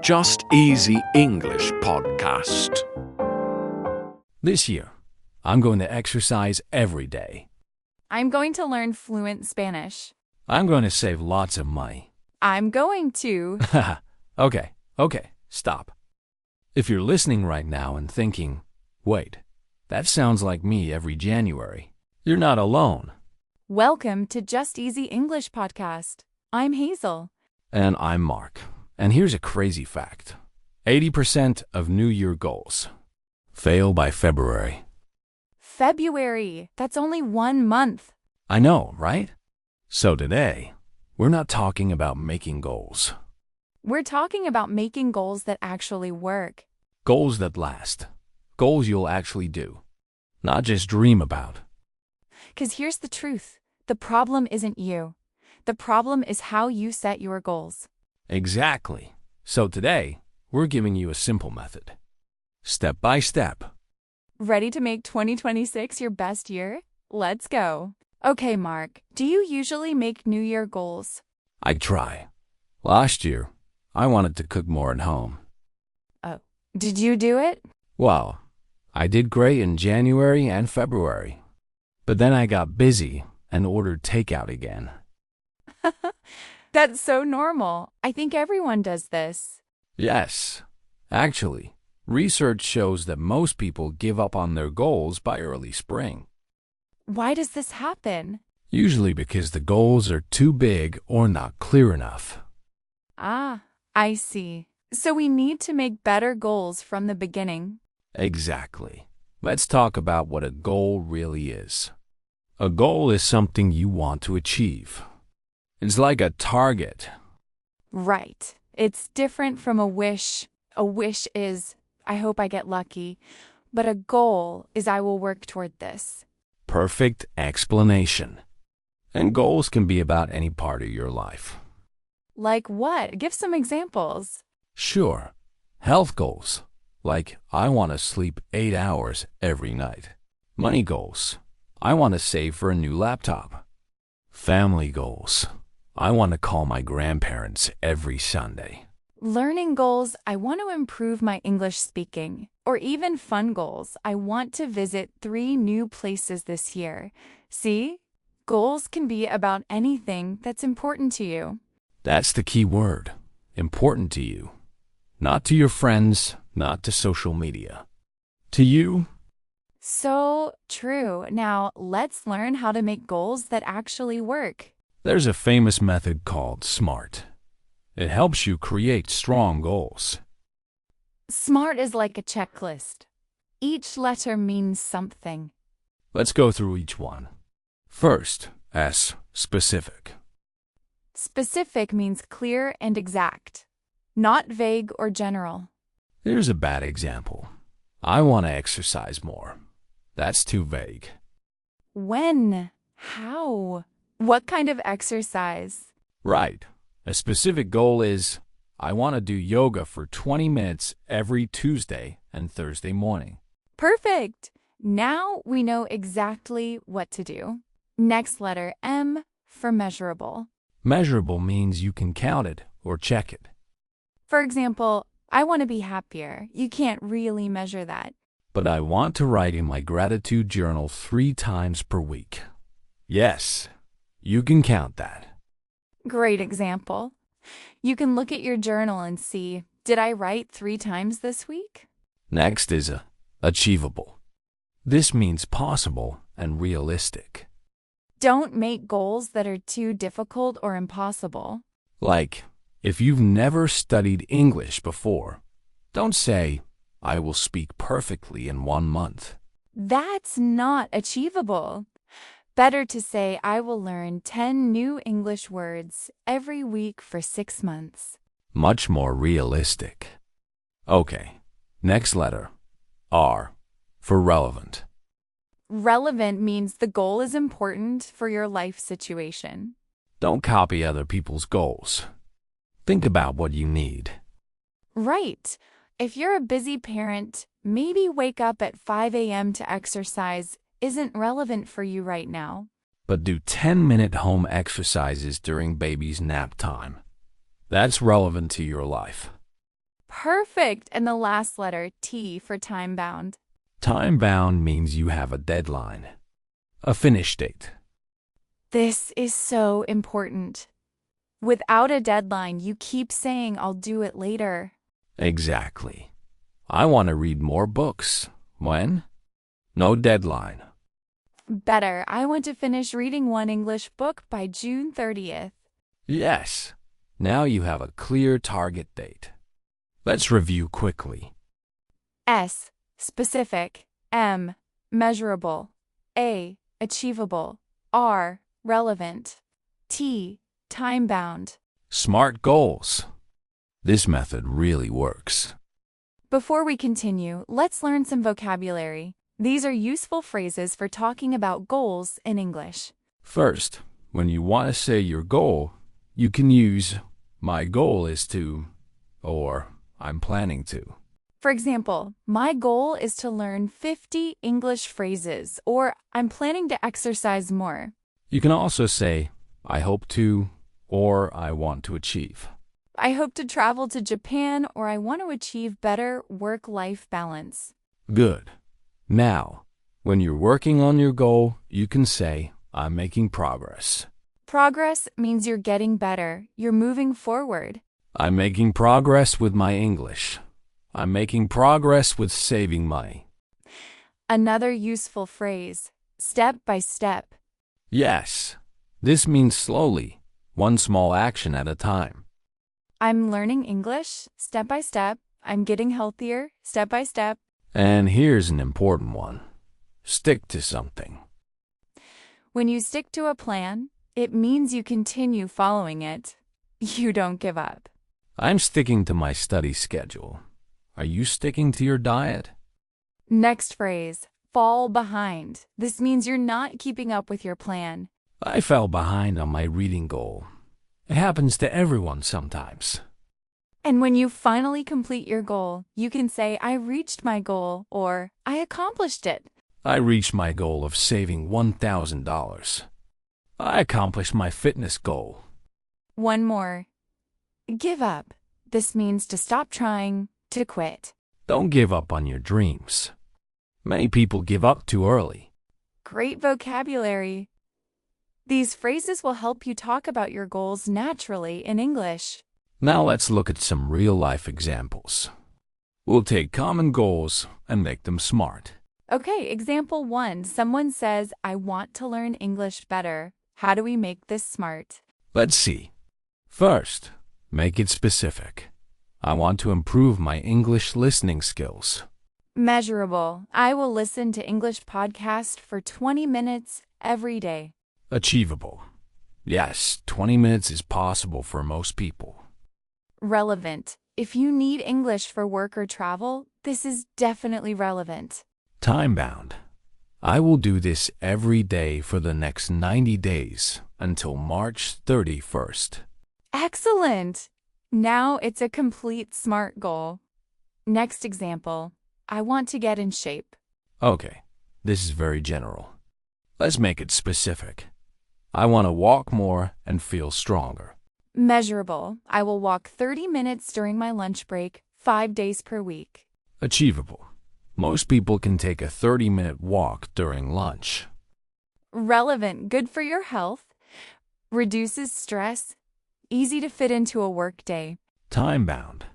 Just Easy English podcast. This year, I'm going to exercise every day. I'm going to learn fluent Spanish. I'm going to save lots of money. I'm going to. Okay, stop. If you're listening right now and thinking, wait, that sounds like me every January, you're not alone. Welcome to Just Easy English podcast. I'm Hazel. And I'm Mark. And here's a crazy fact. 80% of New Year goals fail by February. February. That's only 1 month. I know, right? So today, we're not talking about making goals. We're talking about making goals that actually work. Goals that last. Goals you'll actually do. Not just dream about. 'Cause here's the truth. The problem isn't you. The problem is how you set your goals. Exactly. So today, we're giving you a simple method. Step by step. Ready to make 2026 your best year? Let's go. Okay, Mark, do you usually make New Year goals? I try. Last year, I wanted to cook more at home. Oh, did you do it? Well, I did great in January and February. But then I got busy and ordered takeout again. That's so normal. I think everyone does this. Yes. Actually, research shows that most people give up on their goals by early spring. Why does this happen? Usually because the goals are too big or not clear enough. Ah, I see. So we need to make better goals from the beginning. Exactly. Let's talk about what a goal really is. A goal is something you want to achieve. It's like a target. Right. It's different from a wish. A wish is, I hope I get lucky. But a goal is, I will work toward this. Perfect explanation. And goals can be about any part of your life. Like what? Give some examples. Sure. Health goals. Like, I want to sleep 8 hours every night. Money goals. I want to save for a new laptop. Family goals. I want to call my grandparents every Sunday. Learning goals, I want to improve my English speaking. Or even fun goals, I want to visit 3 new places this year. See? Goals can be about anything that's important to you. That's the key word. Important to you. Not to your friends, not to social media. To you. So true. Now, let's learn how to make goals that actually work. There's a famous method called SMART. It helps you create strong goals. SMART is like a checklist. Each letter means something. Let's go through each one. First, S, specific. Specific means clear and exact, not vague or general. Here's a bad example. I want to exercise more. That's too vague. When? How? What kind of exercise? Right. A specific goal is, I want to do yoga for 20 minutes every Tuesday and Thursday morning. Perfect! Now we know exactly what to do. Next letter, M, for measurable. Measurable means you can count it or check it. For example, I want to be happier. You can't really measure that. But I want to write in my gratitude journal 3 times per week. Yes, you can count that. Great example. You can look at your journal and see, did I write 3 times this week? Next is achievable. This means possible and realistic. Don't make goals that are too difficult or impossible. Like, if you've never studied English before, don't say, I will speak perfectly in 1 month. That's not achievable. Better to say, I will learn 10 new English words every week for 6 months. Much more realistic. Okay, next letter. R, for relevant. Relevant means the goal is important for your life situation. Don't copy other people's goals. Think about what you need. Right. If you're a busy parent, maybe wake up at 5 a.m. to exercise isn't relevant for you right now. But do 10-minute home exercises during baby's nap time. That's relevant to your life. Perfect! And the last letter, T, for time-bound. Time-bound means you have a deadline, a finish date. This is so important. Without a deadline, you keep saying, I'll do it later. Exactly. I want to read more books. When? No deadline. Better, I want to finish reading one English book by June 30th. Yes. Now you have a clear target date. Let's review quickly. S, specific. M, measurable. A, achievable. R, relevant. T, time-bound. SMART goals. This method really works. Before we continue, let's learn some vocabulary. These are useful phrases for talking about goals in English. First, when you want to say your goal, you can use my goal is to, or I'm planning to. For example, my goal is to learn 50 English phrases, or I'm planning to exercise more. You can also say I hope to, or I want to achieve. I hope to travel to Japan, or I want to achieve better work-life balance. Good. Now, when you're working on your goal, you can say I'm making progress. Progress means you're getting better, you're moving forward. I'm making progress with my English. I'm making progress with saving money. Another useful phrase, step by step. Yes, this means slowly, one small action at a time. I'm learning English, step by step. I'm getting healthier, step by step. And here's an important one. Stick to something. When you stick to a plan, it means you continue following it. You don't give up. I'm sticking to my study schedule. Are you sticking to your diet? Next phrase, fall behind. This means you're not keeping up with your plan. I fell behind on my reading goal. It happens to everyone sometimes. And when you finally complete your goal, you can say, I reached my goal, or I accomplished it. I reached my goal of saving $1,000. I accomplished my fitness goal. One more. Give up. This means to stop trying, to quit. Don't give up on your dreams. Many people give up too early. Great vocabulary. These phrases will help you talk about your goals naturally in English. Now let's look at some real-life examples. We'll take common goals and make them smart. Okay, example 1. Someone says, I want to learn English better. How do we make this smart? Let's see. First, make it specific. I want to improve my English listening skills. Measurable. I will listen to English podcast for 20 minutes every day. Achievable. Yes, 20 minutes is possible for most people. Relevant. If you need English for work or travel, this is definitely relevant. Time-bound. I will do this every day for the next 90 days until March 31st. Excellent! Now it's a complete SMART goal. Next example. I want to get in shape. Okay, this is very general. Let's make it specific. I want to walk more and feel stronger. Measurable. I will walk 30 minutes during my lunch break, 5 days per week. Achievable. Most people can take a 30-minute walk during lunch. Relevant. Good for your health. Reduces stress. Easy to fit into a work day. Time-bound.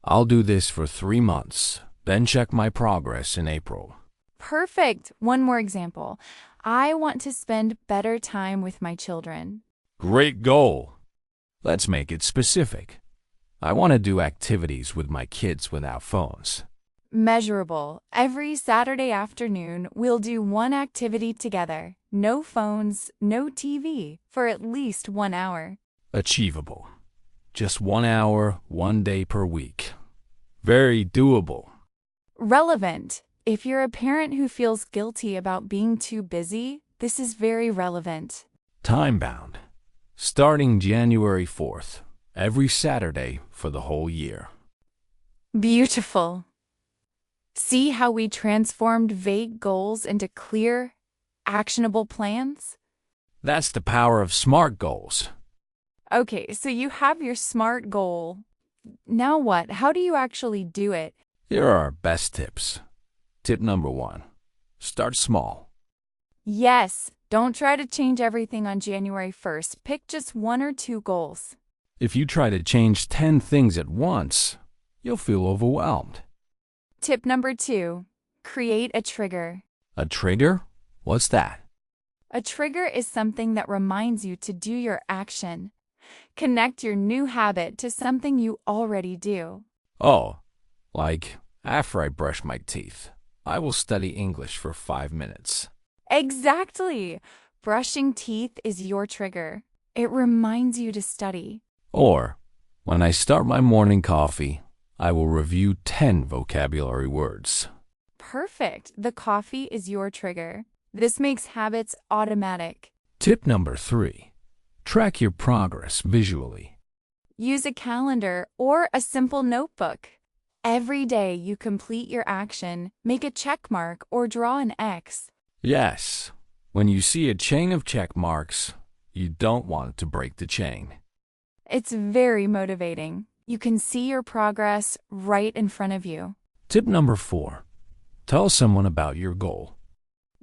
I'll do this for 3 months, then check my progress in April. Perfect. One more example. I want to spend better time with my children. Great goal. Let's make it specific. I want to do activities with my kids without phones. Measurable. Every Saturday afternoon, we'll do one activity together. No phones, no TV, for at least 1 hour. Achievable. Just 1 hour, 1 day per week. Very doable. Relevant. If you're a parent who feels guilty about being too busy, this is very relevant. Time-bound. Starting January 4th, every Saturday for the whole year. Beautiful. See how we transformed vague goals into clear, actionable plans? That's the power of SMART goals. Okay, so you have your SMART goal. Now what? How do you actually do it? Here are our best tips. Tip number 1. Start small. Yes, don't try to change everything on January 1st. Pick just 1 or 2 goals. If you try to change 10 things at once, you'll feel overwhelmed. Tip number 2. Create a trigger. A trigger? What's that? A trigger is something that reminds you to do your action. Connect your new habit to something you already do. Oh, like after I brush my teeth, I will study English for 5 minutes. Exactly! Brushing teeth is your trigger. It reminds you to study. Or, when I start my morning coffee, I will review 10 vocabulary words. Perfect! The coffee is your trigger. This makes habits automatic. Tip number 3. Track your progress visually. Use a calendar or a simple notebook. Every day you complete your action, make a check mark or draw an X. Yes, when you see a chain of check marks, you don't want to break the chain. It's very motivating. You can see your progress right in front of you. Tip number 4. Tell someone about your goal.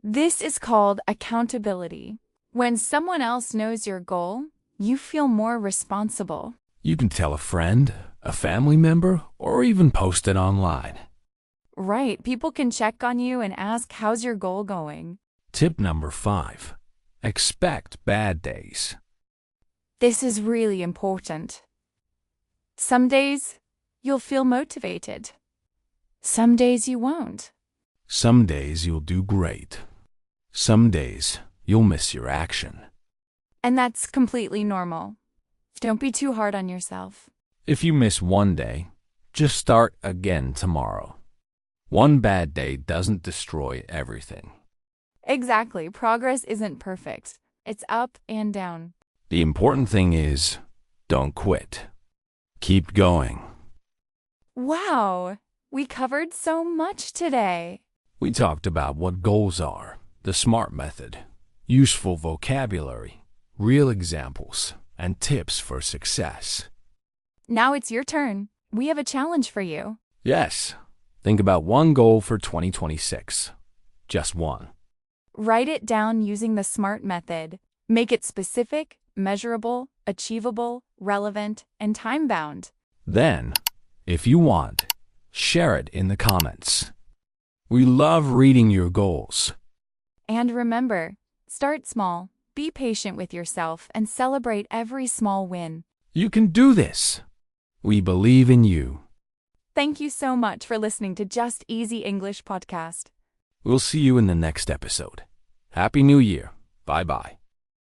This is called accountability. When someone else knows your goal, you feel more responsible. You can tell a friend, a family member, or even post it online. Right, people can check on you and ask, how's your goal going? Tip number 5. Expect bad days. This is really important. Some days, you'll feel motivated. Some days you won't. Some days you'll do great. Some days you'll miss your action. And that's completely normal. Don't be too hard on yourself. If you miss one day, just start again tomorrow. One bad day doesn't destroy everything. Exactly. Progress isn't perfect. It's up and down. The important thing is, don't quit. Keep going. Wow, we covered so much today. We talked about what goals are, the SMART method, useful vocabulary, real examples, and tips for success. Now it's your turn. We have a challenge for you. Yes, think about one goal for 2026. Just one. Write it down using the SMART method. Make it specific, measurable, achievable, relevant, and time-bound. Then, if you want, share it in the comments. We love reading your goals. And remember, start small, be patient with yourself, and celebrate every small win. You can do this. We believe in you. Thank you so much for listening to Just Easy English Podcast. We'll see you in the next episode. Happy New Year. Bye-bye.